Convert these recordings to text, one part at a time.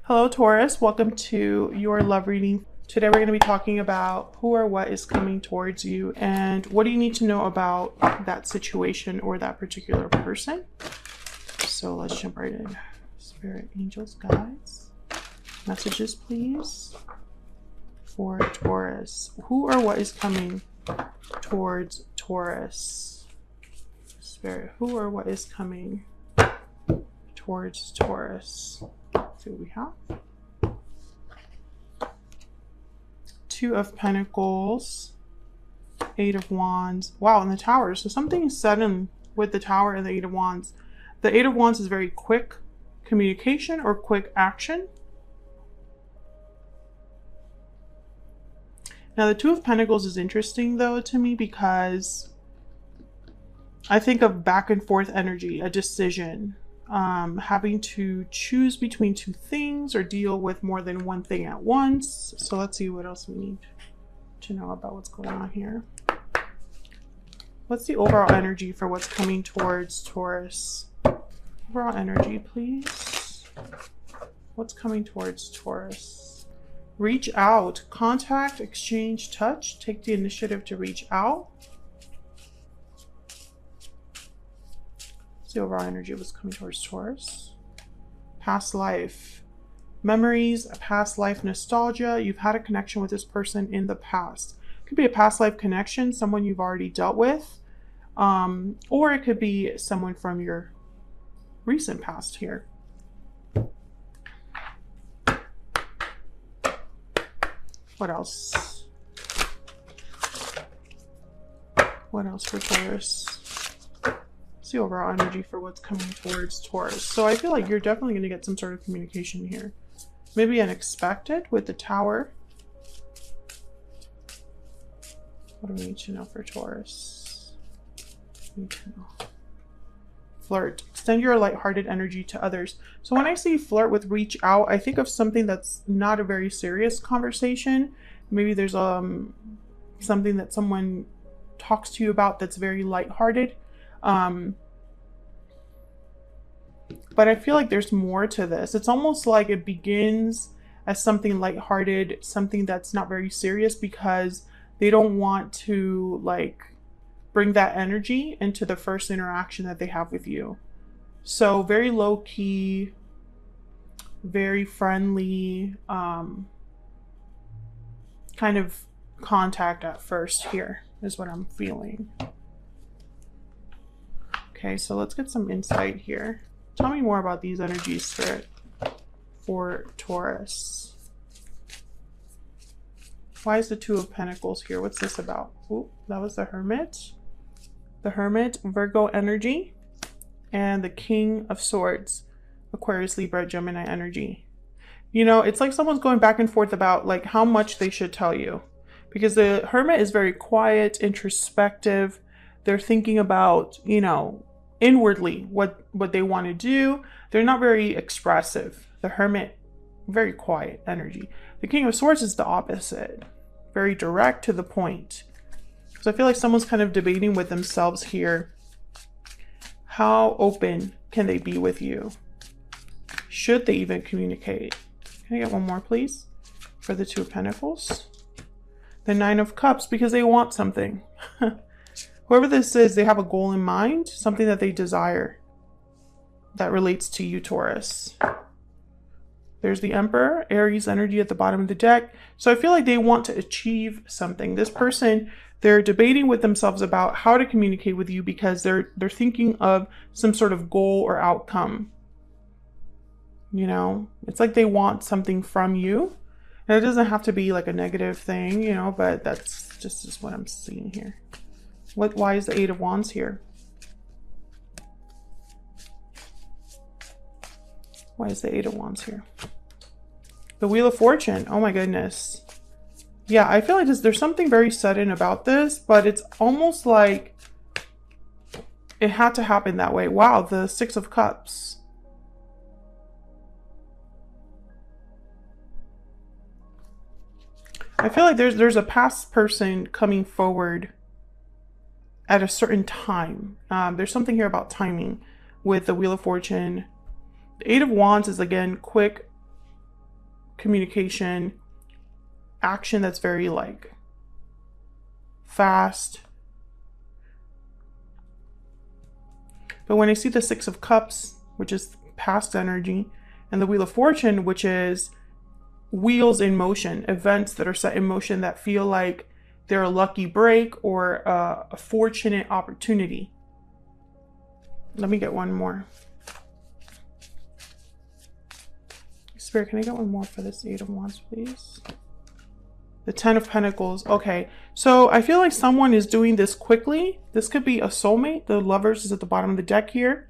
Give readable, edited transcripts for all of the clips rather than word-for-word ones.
Hello, Taurus. Welcome to your love reading. Today we're going to be talking about who or what is coming towards you and what do you need to know about that situation or that particular person. So let's jump right in. Spirit, angels, guides, messages, please, for Taurus. Who or what is coming towards Taurus? Spirit, who or what is coming towards Taurus? Let's see what we have. Two of Pentacles, Eight of Wands. Wow, and the Tower. So something is sudden with the Tower and the Eight of Wands. The Eight of Wands is very quick communication or quick action. Now the Two of Pentacles is interesting though to me because I think of back and forth energy, a decision, having to choose between two things or deal with more than one thing at once. So let's see what else we need to know about what's going on here. What's the overall energy for what's coming towards Taurus? Overall energy, please. What's coming towards Taurus? Reach out, contact, exchange, touch, take the initiative to reach out. The overall energy was coming towards Taurus. Past life, memories, a past life nostalgia. You've had a connection with this person in the past. It could be a past life connection, someone you've already dealt with, or it could be someone from your recent past here. What else? What else for Taurus? The overall energy for what's coming towards Taurus. So I feel like you're definitely going to get some sort of communication here. Maybe unexpected with the Tower. What do we need to know for Taurus? We need to know. Flirt. Extend your lighthearted energy to others. So when I say flirt with reach out, I think of something that's not a very serious conversation. Maybe there's something that someone talks to you about that's very lighthearted. But I feel like there's more to this. It's almost like it begins as something lighthearted, something that's not very serious because they don't want to like bring that energy into the first interaction that they have with you. So very low key, very friendly, kind of contact at first here is what I'm feeling. Okay, so let's get some insight here. Tell me more about these energies, Spirit, for Taurus. Why is the Two of Pentacles here? What's this about? Ooh, that was the Hermit. The Hermit, Virgo energy, and the King of Swords, Aquarius, Libra, Gemini energy. You know, it's like someone's going back and forth about like how much they should tell you. Because the Hermit is very quiet, introspective. They're thinking about, you know, inwardly what they want to do. They're not very expressive. The Hermit, very quiet energy. The King of Swords is the opposite, very direct, to the point. So I feel like someone's kind of debating with themselves here. How open can they be with you? Should they even communicate? Can I get one more, please, for the Two of Pentacles? The Nine of Cups, because they want something. Whoever this is, they have a goal in mind, something that they desire that relates to you, Taurus. There's the Emperor, Aries energy at the bottom of the deck. So I feel like they want to achieve something. This person, they're debating with themselves about how to communicate with you because they're thinking of some sort of goal or outcome. You know, it's like they want something from you. And it doesn't have to be like a negative thing, you know, but that's just what I'm seeing here. Why is the Eight of Wands here? Why is the Eight of Wands here? The Wheel of Fortune. Oh my goodness. Yeah, I feel like there's something very sudden about this, but it's almost like it had to happen that way. Wow, the Six of Cups. I feel like there's a past person coming forward at a certain time. There's something here about timing with the Wheel of Fortune. The Eight of Wands is, again, quick communication, action that's very like fast. But when I see the Six of Cups, which is past energy, and the Wheel of Fortune, which is wheels in motion, events that are set in motion that feel like they're a lucky break or a fortunate opportunity. Let me get one more. Spirit, can I get one more for this Eight of Wands, please? The Ten of Pentacles. Okay, so I feel like someone is doing this quickly. This could be a soulmate. The Lovers is at the bottom of the deck here.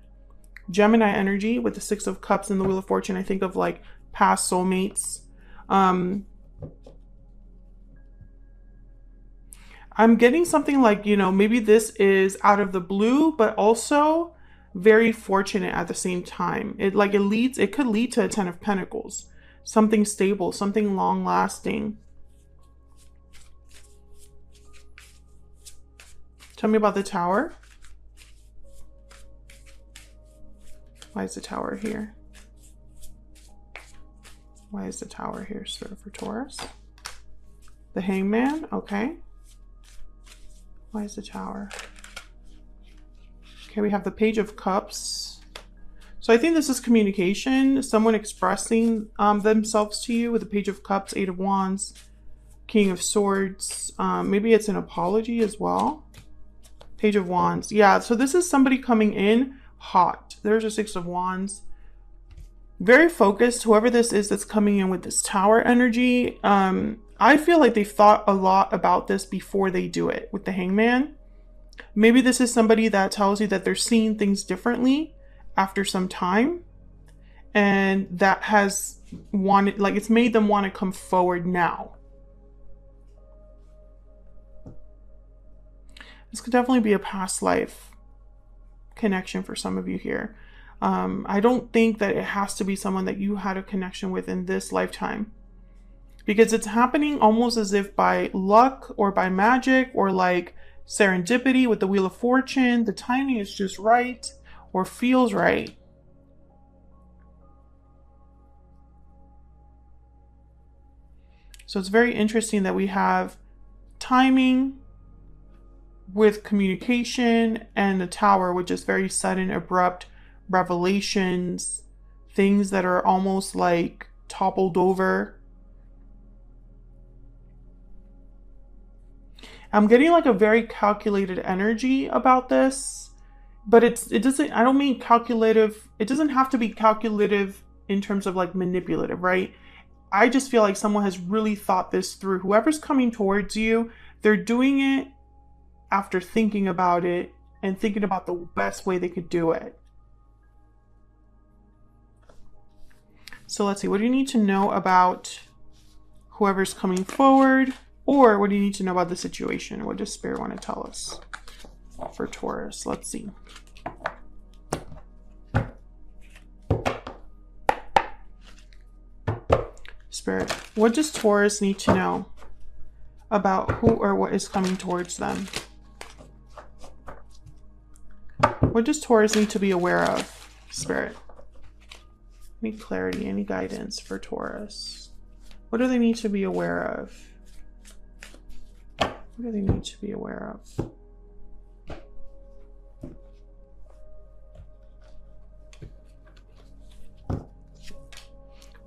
Gemini energy with the Six of Cups and the Wheel of Fortune. I think of like past soulmates. I'm getting something like, you know, maybe this is out of the blue, but also very fortunate at the same time. It could lead to a Ten of Pentacles. Something stable, something long lasting. Tell me about the Tower. Why is the Tower here? Why is the Tower here, Spirit, for Taurus? The Hangman, okay. Why is the Tower? Okay, we have the Page of Cups. So I think this is communication, someone expressing themselves to you with the Page of Cups, Eight of Wands, King of Swords. Maybe it's an apology as well. Page of Wands. Yeah, so this is somebody coming in hot. There's a Six of Wands. Very focused, whoever this is that's coming in with this Tower energy. I feel like they've thought a lot about this before they do it with the Hangman. Maybe this is somebody that tells you that they're seeing things differently after some time. And that has wanted, like, it's made them want to come forward now. This could definitely be a past life connection for some of you here. I don't think that it has to be someone that you had a connection with in this lifetime, because it's happening almost as if by luck or by magic or like serendipity with the Wheel of Fortune. The timing is just right or feels right. So it's very interesting that we have timing with communication and the Tower, which is very sudden, abrupt revelations, things that are almost like toppled over. I'm getting like a very calculated energy about this, but I don't mean calculative. It doesn't have to be calculative in terms of like manipulative, right? I just feel like someone has really thought this through. Whoever's coming towards you, they're doing it after thinking about it and thinking about the best way they could do it. So let's see, what do you need to know about whoever's coming forward, or what do you need to know about the situation? What does Spirit want to tell us for Taurus? Let's see. Spirit, what does Taurus need to know about who or what is coming towards them? What does Taurus need to be aware of, Spirit? Any clarity, any guidance for Taurus? What do they need to be aware of? What do they need to be aware of?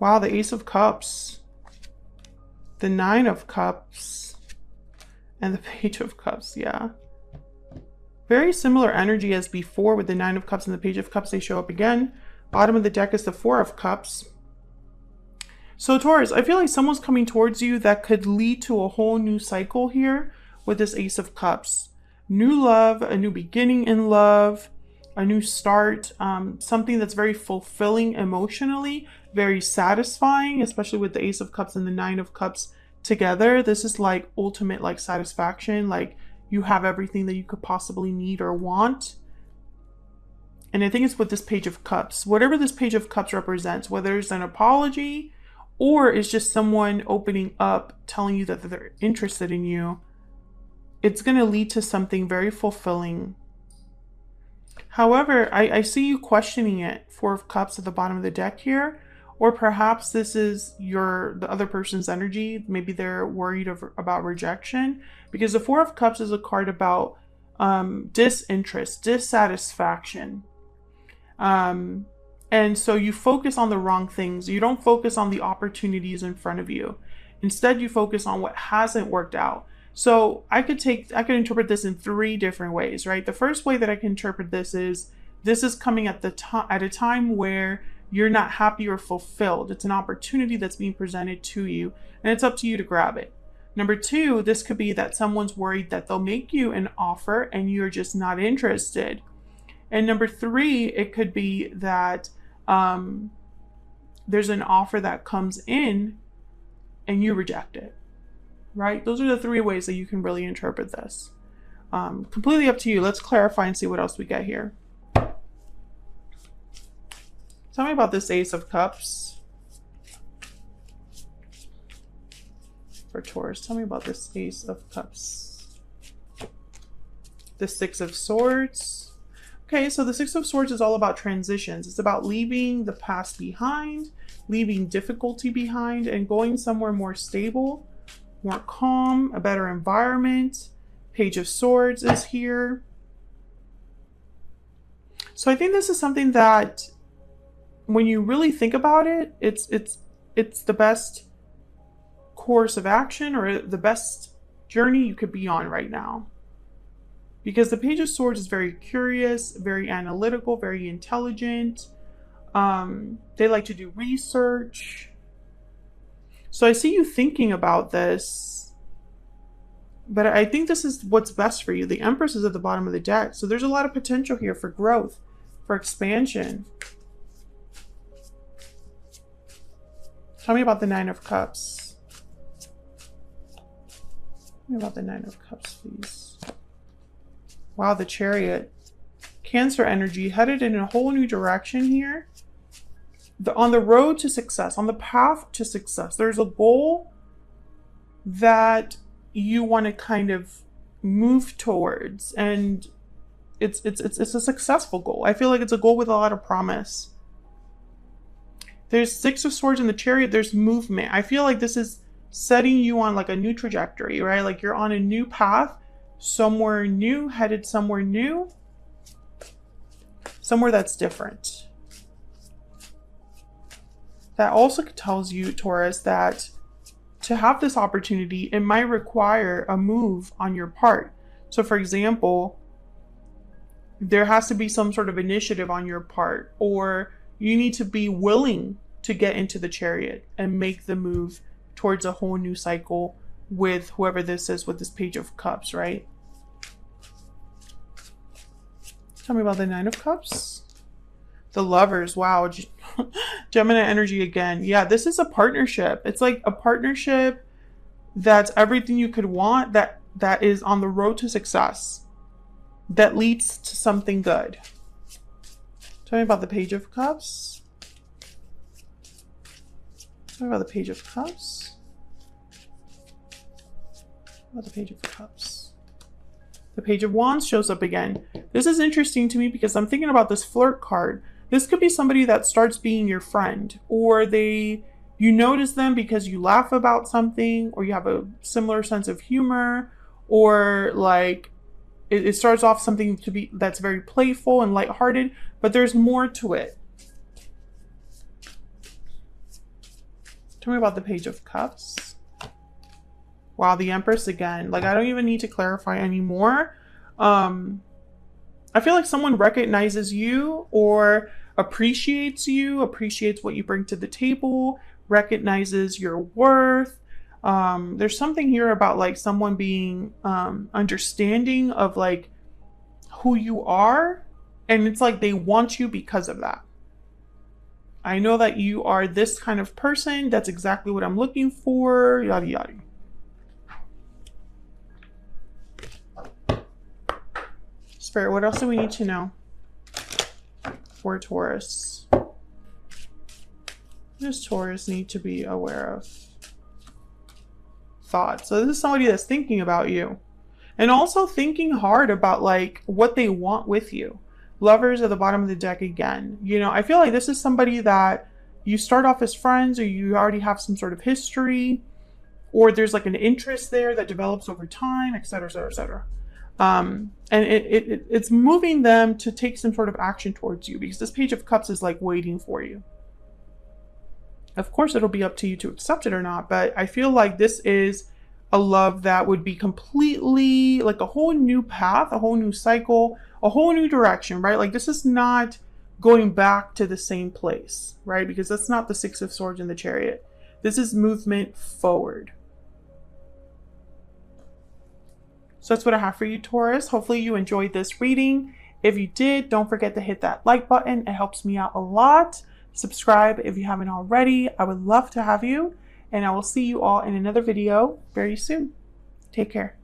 Wow, the Ace of Cups, the Nine of Cups, and the Page of Cups, yeah. Very similar energy as before with the Nine of Cups and the Page of Cups. They show up again. Bottom of the deck is the Four of Cups. So Taurus, I feel like someone's coming towards you that could lead to a whole new cycle here with this Ace of Cups. New love, a new beginning in love, a new start, something that's very fulfilling emotionally, very satisfying, especially with the Ace of Cups and the Nine of Cups together. This is like ultimate like satisfaction, like you have everything that you could possibly need or want. And I think it's with this Page of Cups. Whatever this Page of Cups represents, whether it's an apology or it's just someone opening up, telling you that they're interested in you, it's going to lead to something very fulfilling. However, I see you questioning it. Four of Cups at the bottom of the deck here. Or perhaps this is the other person's energy. Maybe they're worried about rejection, because the Four of Cups is a card about disinterest, dissatisfaction. And so you focus on the wrong things. You don't focus on the opportunities in front of you. Instead, you focus on what hasn't worked out. So I could interpret this in 3 different ways, right? The first way that I can interpret this is coming at a time where you're not happy or fulfilled. It's an opportunity that's being presented to you, and it's up to you to grab it. Number 2, this could be that someone's worried that they'll make you an offer and you're just not interested. And number 3, it could be that there's an offer that comes in and you reject it, right? Those are the 3 ways that you can really interpret this. Completely up to you. Let's clarify and see what else we get here. Tell me about this Ace of Cups for Taurus. Tell me about this Ace of Cups. The Six of Swords. Okay, so the Six of Swords is all about transitions. It's about leaving the past behind, leaving difficulty behind, and going somewhere more stable, more calm, a better environment. Page of Swords is here. So I think this is something that, when you really think about it, it's the best course of action, or the best journey you could be on right now. Because the Page of Swords is very curious, very analytical, very intelligent. They like to do research. So I see you thinking about this, but I think this is what's best for you. The Empress is at the bottom of the deck. So there's a lot of potential here for growth, for expansion. Tell me about the Nine of Cups. Tell me about the Nine of Cups, please. Wow, the Chariot. Cancer energy, headed in a whole new direction here. On the road to success, on the path to success, there's a goal that you want to kind of move towards, and it's a successful goal. I feel like it's a goal with a lot of promise. There's Six of Swords in the Chariot. There's movement. I feel like this is setting you on like a new trajectory, right? Like you're on a new path, somewhere new, headed somewhere new, somewhere that's different. That also tells you, Taurus, that to have this opportunity, it might require a move on your part. So for example, there has to be some sort of initiative on your part, or you need to be willing to get into the Chariot and make the move towards a whole new cycle with whoever this is, with this Page of Cups, right? Tell me about the Nine of Cups. The Lovers. Wow. Gemini energy again. Yeah, this is a partnership. It's like a partnership that's everything you could want, that is on the road to success, that leads to something good. Tell me about the Page of Cups. Tell me about the Page of Cups. About the Page of Cups. The Page of Wands shows up again. This is interesting to me because I'm thinking about this flirt card. This could be somebody that starts being your friend, or you notice them because you laugh about something, or you have a similar sense of humor, or like it starts off something that's very playful and lighthearted, but there's more to it. Tell me about the Page of Cups. Wow, the Empress again. Like, I don't even need to clarify anymore. I feel like someone recognizes you or appreciates what you bring to the table, recognizes your worth. There's something here about like someone being understanding of like who you are, and it's like they want you because of that. I know that you are this kind of person. That's exactly what I'm looking for. Yada yada. Spirit, what else do we need to know for Taurus? What does Taurus need to be aware of? Thoughts. So this is somebody that's thinking about you, and also thinking hard about like what they want with you. Lovers at the bottom of the deck again. You know, I feel like this is somebody that you start off as friends, or you already have some sort of history, or there's like an interest there that develops over time, etc., etc., etc. And it's moving them to take some sort of action towards you, because this Page of Cups is like waiting for you. Of course, it'll be up to you to accept it or not, but I feel like this is a love that would be completely like a whole new path, a whole new cycle, a whole new direction, right? Like this is not going back to the same place, right? Because that's not the Six of Swords in the Chariot. This is movement forward. So that's what I have for you, Taurus. Hopefully you enjoyed this reading. If you did, don't forget to hit that like button. It helps me out a lot. Subscribe if you haven't already. I would love to have you. And I will see you all in another video very soon. Take care.